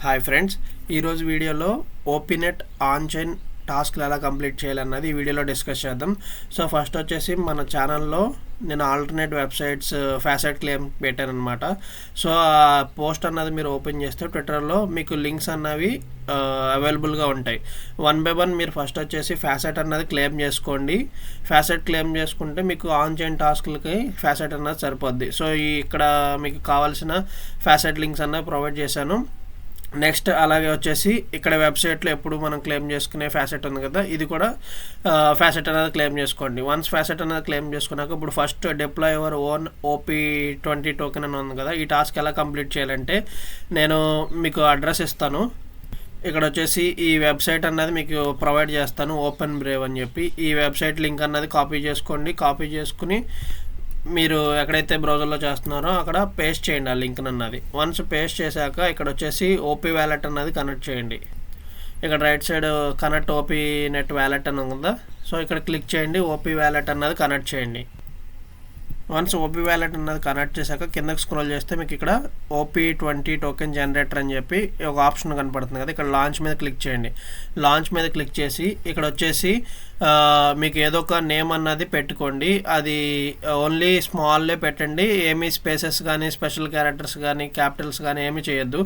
Hi friends, ఈరోజు వీడియోలో ఓపీనెట్ on chain టాస్క్లు ఎలా కంప్లీట్ చేయాలన్నది ఈ వీడియోలో డిస్కస్ చేద్దాం. సో ఫస్ట్ వచ్చేసి మన ఛానల్లో నేను ఆల్టర్నేట్ వెబ్సైట్స్ ఫ్యాసెట్ క్లెయిమ్ పెట్టాను అనమాట. సో ఆ పోస్ట్ అన్నది మీరు ఓపెన్ చేస్తే ట్విట్టర్లో మీకు లింక్స్ అన్నవి అవైలబుల్గా ఉంటాయి. వన్ బై వన్ మీరు ఫస్ట్ వచ్చేసి ఫ్యాసెట్ అన్నది క్లెయిమ్ చేసుకోండి. ఫ్యాసెట్ క్లెయిమ్ చేసుకుంటే మీకు ఆన్ చైన్ టాస్క్లకి ఫ్యాసెట్ అన్నది సరిపోద్ది. సో ఇక్కడ మీకు కావాల్సిన ఫ్యాసెట్ లింక్స్ అన్నవి ప్రొవైడ్ చేశాను. నెక్స్ట్ అలాగే వచ్చేసి ఇక్కడ వెబ్సైట్లో ఎప్పుడు మనం క్లెయిమ్ చేసుకునే ఫ్యాసెట్ ఉంది కదా, ఇది కూడా ఫ్యాసెట్ అనేది క్లెయిమ్ చేసుకోండి. వన్స్ ఫ్యాసెట్ అనేది క్లెయిమ్ చేసుకున్నాక ఇప్పుడు first deploy your own OP20 token అని ఉంది కదా, ఈ టాస్క్ ఎలా కంప్లీట్ చేయాలంటే నేను మీకు అడ్రస్ ఇస్తాను. ఇక్కడ వచ్చేసి ఈ వెబ్సైట్ అన్నది మీకు ప్రొవైడ్ చేస్తాను, ఓపెన్ బ్రేవ్ అని చెప్పి. ఈ వెబ్సైట్ లింక్ అన్నది కాపీ చేసుకోండి. కాపీ చేసుకుని మీరు ఎక్కడైతే బ్రౌజర్లో చేస్తున్నారో అక్కడ పేస్ట్ చేయండి ఆ లింక్ అన్నది. వన్స్ పేస్ట్ చేశాక ఇక్కడ వచ్చేసి ఓపీ వ్యాలెట్ అన్నది కనెక్ట్ చేయండి. ఇక్కడ right side connect O P net wallet అని ఉందా, సో ఇక్కడ క్లిక్ చేయండి. ఓపీ వ్యాలెట్ అన్నది కనెక్ట్ చేయండి. వన్స్ ఓపీ వ్యాలెట్ అన్నది కనెక్ట్ చేశాక కిందకి స్క్రోల్ చేస్తే మీకు ఇక్కడ OP20 టోకెన్ జనరేటర్ అని చెప్పి ఒక ఆప్షన్ కనపడుతుంది కదా, ఇక్కడ లాంచ్ మీద క్లిక్ చేయండి. లాంచ్ మీద క్లిక్ చేసి ఇక్కడ వచ్చేసి మీకు ఏదో ఒక నేమ్ అన్నది పెట్టుకోండి. అది ఓన్లీ స్మాల్లే పెట్టండి, ఏమీ స్పేసెస్ కానీ స్పెషల్ క్యారెక్టర్స్ కానీ క్యాపిటల్స్ కానీ ఏమీ చేయొద్దు.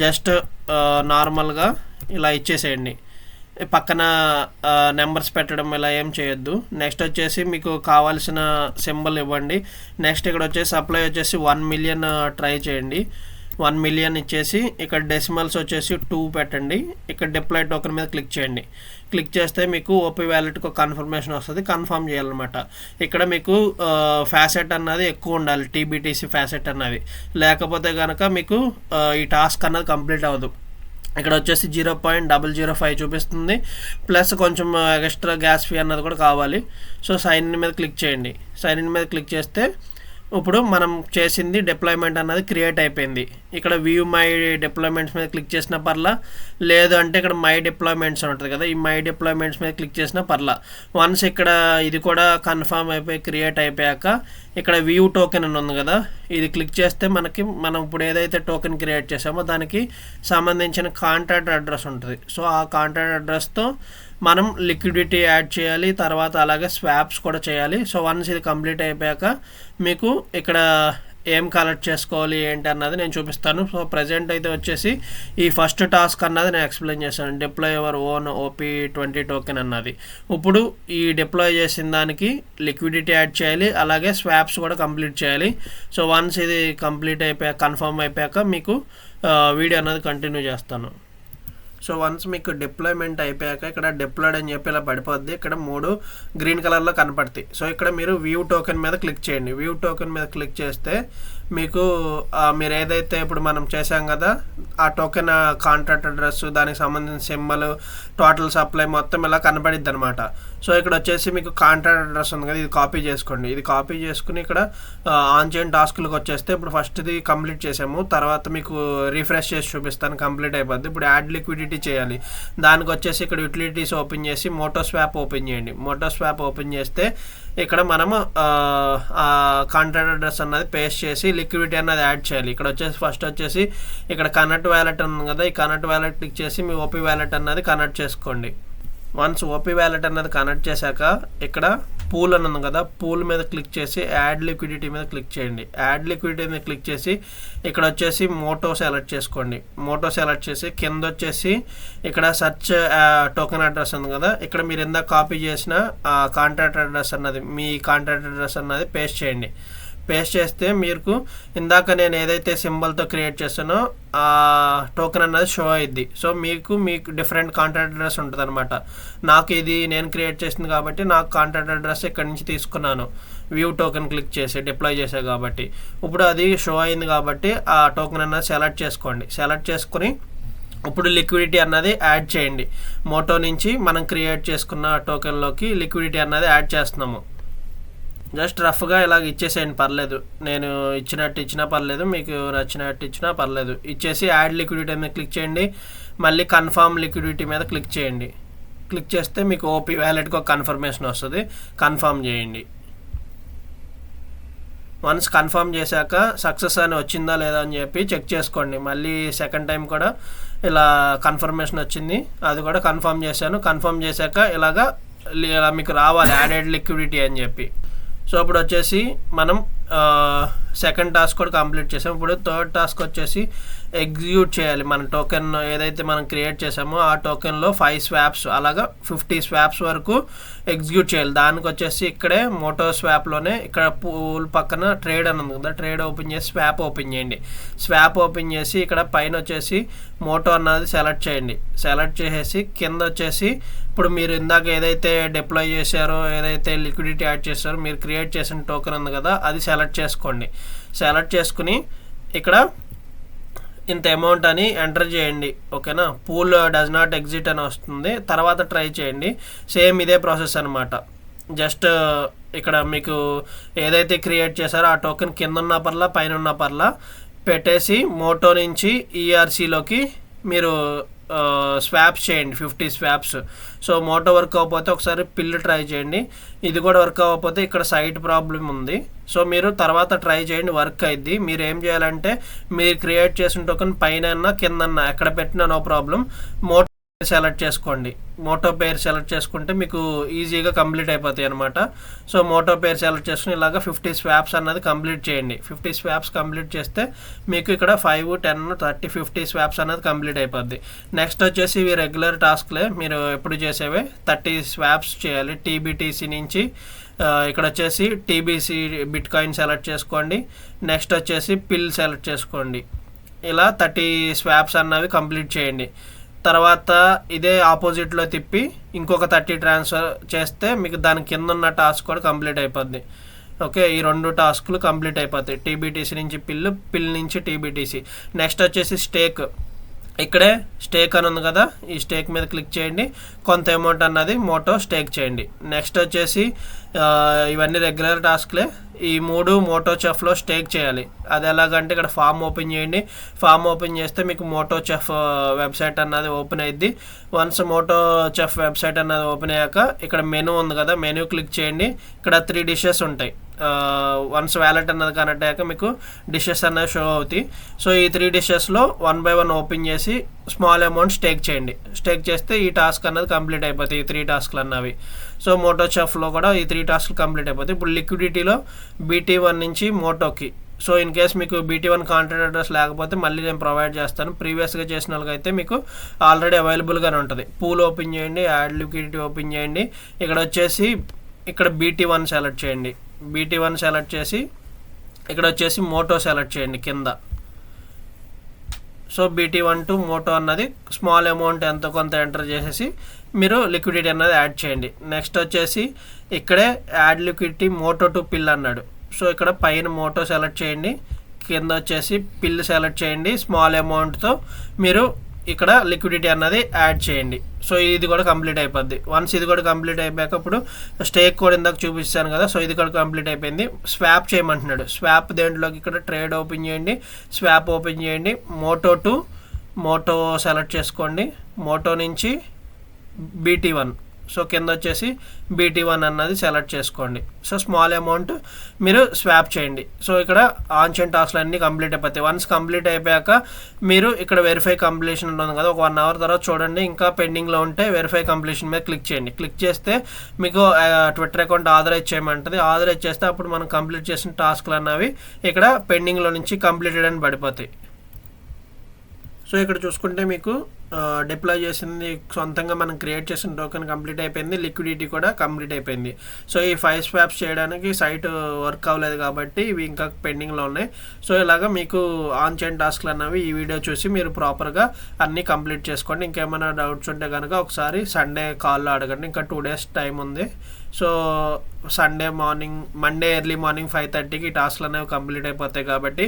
జస్ట్ నార్మల్గా ఇలా ఇచ్చేసేయండి. పక్కన నెంబర్స్ పెట్టడం ఇలా ఏం చేయొద్దు. నెక్స్ట్ వచ్చేసి మీకు కావాల్సిన సింబల్ ఇవ్వండి. నెక్స్ట్ ఇక్కడ వచ్చేసి సప్లై వచ్చేసి 1 మిలియన్ ట్రై చేయండి. 1 మిలియన్ ఇచ్చేసి ఇక్కడ డెసిమల్స్ వచ్చేసి 2 పెట్టండి. ఇక్కడ డిప్లాయ్ టోకెన్ మీద క్లిక్ చేయండి. క్లిక్ చేస్తే మీకు ఓపీ వ్యాలెట్కి ఒక కన్ఫర్మేషన్ వస్తుంది, కన్ఫర్మ్ చేయాలన్నమాట. ఇక్కడ మీకు ఫ్యాసెట్ అన్నది ఎక్కువ ఉండాలి, TBTC ఫ్యాసెట్ అన్నది, లేకపోతే కనుక మీకు ఈ టాస్క్ అన్నది కంప్లీట్ అవ్వదు. ఇక్కడ వచ్చేసి 0.005 చూపిస్తుంది, ప్లస్ కొంచెం ఎక్స్ట్రా గ్యాస్ ఫీ అన్నది కూడా కావాలి. సో సైన్ ఇన్ మీద క్లిక్ చేయండి. సైన్ ఇన్ మీద క్లిక్ చేస్తే ఇప్పుడు మనం చేసింది డిప్లాయ్మెంట్ అన్నది క్రియేట్ అయిపోయింది. ఇక్కడ వ్యూ మై డిప్లాయ్మెంట్స్ మీద క్లిక్ చేసిన పర్లా, లేదు అంటే ఇక్కడ మై డిప్లాయ్మెంట్స్ ఉంటుంది కదా, ఈ మై డిప్లాయ్మెంట్స్ మీద క్లిక్ చేసిన పర్లా. వన్స్ ఇక్కడ ఇది కూడా కన్ఫర్మ్ అయిపోయి క్రియేట్ అయిపోయాక ఇక్కడ వ్యూ టోకెన్ అని ఉంది కదా, ఇది క్లిక్ చేస్తే మనం ఇప్పుడు ఏదైతే టోకెన్ క్రియేట్ చేసామో దానికి సంబంధించిన కాంటాక్ట్ అడ్రస్ ఉంటుంది. సో ఆ కాంటాక్ట్ అడ్రస్తో మనం లిక్విడిటీ యాడ్ చేయాలి, తర్వాత అలాగే స్వాప్స్ కూడా చేయాలి. సో వన్స్ ఇది కంప్లీట్ అయిపోయాక మీకు ఇక్కడ ఏం కలెక్ట్ చేసుకోవాలి ఏంటి అన్నది నేను చూపిస్తాను. సో ప్రజెంట్ అయితే వచ్చేసి ఈ ఫస్ట్ టాస్క్ అన్నది నేను ఎక్స్ప్లెయిన్ చేశాను, deploy your own OP20 token అన్నది. ఇప్పుడు ఈ డిప్లాయ్ చేసిన దానికి లిక్విడిటీ యాడ్ చేయాలి, అలాగే స్వాప్స్ కూడా కంప్లీట్ చేయాలి. సో వన్స్ ఇది కంప్లీట్ అయిపోయాక కన్ఫర్మ్ అయిపోయాక మీకు వీడియో అన్నది కంటిన్యూ చేస్తాను. సో వన్స్ మీకు డిప్లాయ్మెంట్ అయిపోయాక ఇక్కడ డిప్లాయ్డ్ అని చెప్పి ఇలా పడిపోద్ది, ఇక్కడ 3 గ్రీన్ కలర్లో కనపడతాయి. సో ఇక్కడ మీరు వ్యూ టోకెన్ మీద క్లిక్ చేయండి. వ్యూ టోకెన్ మీద క్లిక్ చేస్తే మీకు మీరు ఏదైతే ఇప్పుడు మనం చేసాం కదా ఆ టోకెన్ కాంట్రాక్ట్ అడ్రస్, దానికి సంబంధించిన సింబల్, టోటల్ సప్లై మొత్తం ఇలా కనపడిద్ది అనమాట. సో ఇక్కడ వచ్చేసి మీకు కాంట్రాక్ట్ అడ్రస్ ఉంది కదా, ఇది కాపీ చేసుకోండి. ఇది కాపీ చేసుకుని ఇక్కడ ఆన్ చైన్ టాస్క్లకు వచ్చేస్తే ఇప్పుడు ఫస్ట్ది కంప్లీట్ చేసాము, తర్వాత మీకు రిఫ్రెష్ చేసి చూపిస్తాను, కంప్లీట్ అయిపోద్ది. ఇప్పుడు యాడ్ లిక్విడిటీ చేయాలి. దానికి వచ్చేసి ఇక్కడ యూటిలిటీస్ ఓపెన్ చేసి మోటోస్వాప్ ఓపెన్ చేయండి. మోటోస్వాప్ ఓపెన్ చేస్తే ఇక్కడ మనము కాంట్రాక్ట్ అడ్రస్ అన్నది పేస్ట్ చేసి లిక్విడిటీ అన్నది యాడ్ చేయాలి. ఇక్కడ వచ్చేసి ఫస్ట్ వచ్చేసి ఇక్కడ కనెక్ట్ వ్యాలెట్ ఉంది కదా, ఈ కనెక్ట్ వ్యాలెట్ క్లిక్ చేసి మీ ఓపీ వ్యాలెట్ అన్నది కనెక్ట్ చేసుకోండి. వన్స్ ఓపీ వ్యాలెట్ అన్నది కనెక్ట్ చేశాక ఇక్కడ పూల్ అని ఉంది కదా, పూల్ మీద క్లిక్ చేసి యాడ్ లిక్విడిటీ మీద క్లిక్ చేయండి. యాడ్ లిక్విడిటీ మీద క్లిక్ చేసి ఇక్కడ వచ్చేసి మోటో సెలెక్ట్ చేసుకోండి. మోటో సెలెక్ట్ చేసి కింద వచ్చేసి ఇక్కడ సర్చ్ టోకెన్ అడ్రస్ ఉంది కదా, ఇక్కడ మీరు ఇందాక కాపీ చేసిన కాంట్రాక్ట్ అడ్రస్ అన్నది, మీ కాంట్రాక్ట్ అడ్రస్ అన్నది పేస్ట్ చేయండి. పేస్ట్ చేస్తే మీకు ఇందాక నేను ఏదైతే సింబల్తో క్రియేట్ చేస్తానో ఆ టోకెన్ అన్నది షో అయ్యిద్ది. సో మీకు డిఫరెంట్ కాంటాక్ట్ అడ్రస్ ఉంటుంది అనమాట. నాకు ఇది నేను క్రియేట్ చేసింది కాబట్టి నాకు కాంటాక్ట్ అడ్రస్ ఇక్కడ నుంచి తీసుకున్నాను, వ్యూ టోకెన్ క్లిక్ చేసి డిప్లాయ్ చేశాను కాబట్టి. ఇప్పుడు అది షో అయింది కాబట్టి ఆ టోకెన్ అన్నది సెలెక్ట్ చేసుకోండి. సెలెక్ట్ చేసుకుని ఇప్పుడు లిక్విడిటీ అన్నది యాడ్ చేయండి. మోటో నుంచి మనం క్రియేట్ చేసుకున్న టోకెన్లోకి లిక్విడిటీ అన్నది యాడ్ చేస్తున్నాము. జస్ట్ రఫ్గా ఇలాగ ఇచ్చేసేయండి, పర్లేదు. నేను ఇచ్చినట్టు ఇచ్చినా పర్లేదు, మీకు నచ్చినట్టు ఇచ్చినా పర్లేదు. ఇచ్చేసి యాడ్ లిక్విడిటీ మీద క్లిక్ చేయండి. మళ్ళీ కన్ఫర్మ్ లిక్విడిటీ మీద క్లిక్ చేయండి. క్లిక్ చేస్తే మీకు ఓపీ వ్యాలెట్కి ఒక కన్ఫర్మేషన్ వస్తుంది, కన్ఫర్మ్ చేయండి. వన్స్ కన్ఫర్మ్ చేశాక సక్సెస్ అని వచ్చిందా లేదా అని చెప్పి చెక్ చేసుకోండి. మళ్ళీ సెకండ్ టైం కూడా ఇలా కన్ఫర్మేషన్ వచ్చింది, అది కూడా కన్ఫర్మ్ చేశాను. కన్ఫర్మ్ చేశాక ఇలా మీకు రావాలి యాడెడ్ లిక్విడిటీ అని చెప్పి. సో ఇప్పుడు వచ్చేసి మనం సెకండ్ టాస్క్ కూడా కంప్లీట్ చేసాం. ఇప్పుడు థర్డ్ టాస్క్ వచ్చేసి ఎగ్జిక్యూట్ చేయాలి. మన టోకెన్ ఏదైతే మనం క్రియేట్ చేసామో ఆ టోకెన్లో 5 స్వాప్స్ అలాగా 50 స్వాప్స్ వరకు ఎగ్జిక్యూట్ చేయాలి. దానికి వచ్చేసి ఇక్కడే మోటో స్వాప్లోనే ఇక్కడ పూల్ పక్కన ట్రేడ్ అని ఉంది కదా, ట్రేడ్ ఓపెన్ చేసి స్వాప్ ఓపెన్ చేయండి. స్వాప్ ఓపెన్ చేసి ఇక్కడ పైన వచ్చేసి మోటో అన్నది సెలెక్ట్ చేయండి. సెలెక్ట్ చేసేసి కింద వచ్చేసి ఇప్పుడు మీరు ఇందాక ఏదైతే డిప్లాయ్ చేశారో, ఏదైతే లిక్విడిటీ యాడ్ చేశారో, మీరు క్రియేట్ చేసిన టోకెన్ ఉంది కదా, అది సెలెక్ట్ చేసుకోండి. సెలెక్ట్ చేసుకుని ఇక్కడ ఇంత అమౌంట్ అని ఎంటర్ చేయండి. ఓకేనా, పూల్ డస్ నాట్ ఎగ్జిట్ అని వస్తుంది. తర్వాత ట్రై చేయండి. సేమ్ ఇదే ప్రాసెస్ అనమాట. జస్ట్ ఇక్కడ మీకు ఏదైతే క్రియేట్ చేశారో ఆ టోకెన్ కింద ఉన్న పర్లా పైన ఉన్న పర్లా పెట్టేసి మోటో నుంచి ఈఆర్సీలోకి మీరు స్వాప్స్ చేయండి, 50 స్వాప్స్. సో మోటో వర్క్ అవ్వకపోతే ఒకసారి పిల్లు ట్రై చేయండి. ఇది కూడా వర్క్ అవ్వకపోతే ఇక్కడ సైట్ ప్రాబ్లం ఉంది. సో మీరు తర్వాత ట్రై చేయండి, వర్క్ అయింది. మీరు ఏం చేయాలంటే మీరు క్రియేట్ చేసిన టోకెన్ పైన కిందన్నా ఎక్కడ పెట్టినా నో ప్రాబ్లం, మోటో సెలెక్ట్ చేసుకోండి. మోటో పేరు సెలెక్ట్ చేసుకుంటే మీకు ఈజీగా కంప్లీట్ అయిపోతాయి అనమాట. సో మోటో పేరు సెలెక్ట్ చేసుకుని ఇలాగ 50 స్వాప్స్ అన్నది కంప్లీట్ చేయండి. 50 స్వాప్స్ కంప్లీట్ చేస్తే మీకు ఇక్కడ 5, 10, 30, 50 స్వాప్స్ అన్నది కంప్లీట్ అయిపోద్ది. నెక్స్ట్ వచ్చేసి ఇవి రెగ్యులర్ టాస్క్లే, మీరు ఎప్పుడు చేసేవే. 30 స్వాప్స్ చేయాలి. టీబీటీసీ నుంచి ఇక్కడ వచ్చేసి టీబీసీ బిట్ కాయిన్ సెలెక్ట్ చేసుకోండి. నెక్స్ట్ వచ్చేసి పిల్ సెలెక్ట్ చేసుకోండి. ఇలా 30 స్వాప్స్ అన్నవి కంప్లీట్ చేయండి. తర్వాత ఇదే ఆపోజిట్లో తిప్పి ఇంకొక 30 ట్రాన్స్ఫర్ చేస్తే మీకు దాని కింద ఉన్న టాస్క్ కూడా కంప్లీట్ అయిపోద్ది. ఓకే, ఈ 2 టాస్క్లు కంప్లీట్ అయిపోతాయి. టీబీటీసీ నుంచి పిల్ నుంచి టీబీటీసీ. నెక్స్ట్ వచ్చేసి స్టేక్. ఇక్కడే స్టేక్ అని ఉంది కదా, ఈ స్టేక్ మీద క్లిక్ చేయండి. కొంత అమౌంట్ అన్నది మోటో స్టేక్ చేయండి. నెక్స్ట్ వచ్చేసి ఇవన్నీ రెగ్యులర్ టాస్క్లే. ఈ 3 మోటో చెఫ్లో స్టేక్ చేయాలి. అది ఎలాగంటే ఇక్కడ ఫామ్ ఓపెన్ చేయండి. ఫామ్ ఓపెన్ చేస్తే మీకు మోటో చెఫ్ వెబ్సైట్ అన్నది ఓపెన్ అయ్యిద్ది. వన్స్ మోటో చెఫ్ వెబ్సైట్ అన్నది ఓపెన్ అయ్యాక ఇక్కడ మెనూ ఉంది కదా, మెనూ క్లిక్ చేయండి. ఇక్కడ 3 డిషెస్ ఉంటాయి. వన్స్ వ్యాలెట్ అన్నది కనెక్ట్ అయ్యాక మీకు డిషెస్ అన్నది షో అవుతాయి. సో ఈ 3 డిషెస్లో 1 by 1 ఓపెన్ చేసి స్మాల్ అమౌంట్ స్టేక్ చేయండి. స్టేక్ చేస్తే ఈ టాస్క్ అన్నది కంప్లీట్ అయిపోతాయి, ఈ 3 టాస్క్లు అన్నవి. సో మోటో చెఫ్లో కూడా ఈ 3 టాస్క్లు కంప్లీట్ అయిపోతాయి. ఇప్పుడు లిక్విడిటీలో BT1 నుంచి మోటోకి. సో ఇన్ కేస్ మీకు BT1 కాంట్రాక్ట్ అడ్రస్ లేకపోతే మళ్ళీ నేను ప్రొవైడ్ చేస్తాను. ప్రీవియస్గా చేసిన వాళ్ళకైతే మీకు ఆల్రెడీ అవైలబుల్గానే ఉంటుంది. పూల్ ఓపెన్ చేయండి, యాడ్ లిక్విడిటీ ఓపెన్ చేయండి. ఇక్కడ వచ్చేసి ఇక్కడ BT1 సెలెక్ట్ చేయండి. BT1 సెలెక్ట్ చేసి ఇక్కడ వచ్చేసి మోటో సెలెక్ట్ చేయండి కింద. సో BT1 టు మోటో అన్నది స్మాల్ అమౌంట్ ఎంతో కొంత ఎంటర్ చేసేసి మీరు లిక్విడిటీ అన్నది యాడ్ చేయండి. నెక్స్ట్ వచ్చేసి ఇక్కడే యాడ్ లిక్విడిటీ మోటో టు పిల్ అన్నాడు. సో ఇక్కడ పైన మోటో సెలెక్ట్ చేయండి, కింద వచ్చేసి పిల్ సెలెక్ట్ చేయండి. స్మాల్ అమౌంట్తో మీరు ఇక్కడ లిక్విడిటీ అన్నది యాడ్ చేయండి. సో ఇది కూడా కంప్లీట్ అయిపోద్ది. వన్స్ ఇది కూడా కంప్లీట్ అయిపోయాక ఇప్పుడు స్టేక్ కూడా ఇందాక చూపిస్తాను కదా, సో ఇది కూడా కంప్లీట్ అయిపోయింది. స్వాప్ చేయమంటున్నాడు. స్వాప్ దేంట్లోకి ఇక్కడ ట్రేడ్ ఓపెన్ చేయండి, స్వాప్ ఓపెన్ చేయండి. మోటో సెలెక్ట్ చేసుకోండి. మోటో నుంచి BT1. సో కింద వచ్చేసి BT1 అన్నది సెలెక్ట్ చేసుకోండి. సో స్మాల్ అమౌంట్ మీరు స్వాప్ చేయండి. సో ఇక్కడ ఆన్చైన్ టాస్క్లు అన్నీ కంప్లీట్ అయిపోతాయి. వన్స్ కంప్లీట్ అయిపోయాక మీరు ఇక్కడ వెరిఫై కంప్లీషన్ ఉంటుంది కదా, ఒక 1 hour తర్వాత చూడండి. ఇంకా పెండింగ్లో ఉంటే వెరిఫై కంప్లీషన్ మీద క్లిక్ చేయండి. క్లిక్ చేస్తే మీకు ట్విట్టర్ అకౌంట్ ఆథరైజ్ చేయమంటుంది. ఆథరైజ్ చేస్తే అప్పుడు మనం కంప్లీట్ చేసిన టాస్క్లు అన్నవి ఇక్కడ పెండింగ్లో నుంచి కంప్లీటెడ్ అని పడిపోతాయి. సో ఇక్కడ చూసుకుంటే మీకు డిప్లాయ్ చేసింది సొంతంగా మనం క్రియేట్ చేసిన టోకెన్ కంప్లీట్ అయిపోయింది, లిక్విడిటీ కూడా కంప్లీట్ అయిపోయింది. సో ఈ 5 స్వాప్స్ చేయడానికి సైట్ వర్క్ అవ్వలేదు కాబట్టి ఇవి ఇంకా పెండింగ్లో ఉన్నాయి. సో ఇలాగా మీకు ఆన్ చైన్ టాస్క్లు అన్నవి ఈ వీడియో చూసి మీరు ప్రాపర్గా అన్నీ కంప్లీట్ చేసుకోండి. ఇంకేమైనా డౌట్స్ ఉంటే కనుక ఒకసారి సండే కాల్లో అడగండి. ఇంకా 2 days టైం ఉంది. సో మండే ఎర్లీ మార్నింగ్ 5:30కి టాస్క్లు అనేవి కంప్లీట్ అయిపోతాయి కాబట్టి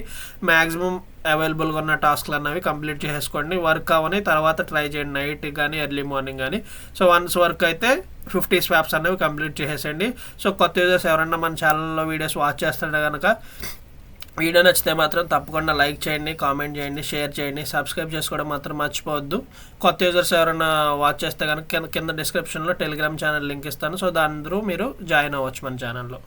మ్యాక్సిమం అవైలబుల్గా ఉన్న టాస్క్లు అనేవి కంప్లీట్ చేసుకోండి. వర్క్ అవని తర్వాత ట్రై చేయండి, నైట్ కానీ ఎర్లీ మార్నింగ్ కానీ. సో వన్స్ వర్క్ అయితే 50 స్వాప్స్ అనేవి కంప్లీట్ చేసేసండి. సో కొత్త యూజర్స్ ఎవరన్నా మన ఛానల్లో వీడియోస్ వాచ్ చేస్తుంటే కనుక వీడియో నచ్చితే మాత్రం తప్పకుండా లైక్ చేయండి, కామెంట్ చేయండి, షేర్ చేయండి, సబ్స్క్రైబ్ చేసుకోవడం మాత్రం మర్చిపోవద్దు. కొత్త యూజర్స్ ఎవరైనా వాచ్ చేస్తే కనుక కింద డిస్క్రిప్షన్లో టెలిగ్రామ్ ఛానల్ లింక్ ఇస్తాను. సో దాని త్రూ మీరు జాయిన్ అవ్వచ్చు మన ఛానల్లో.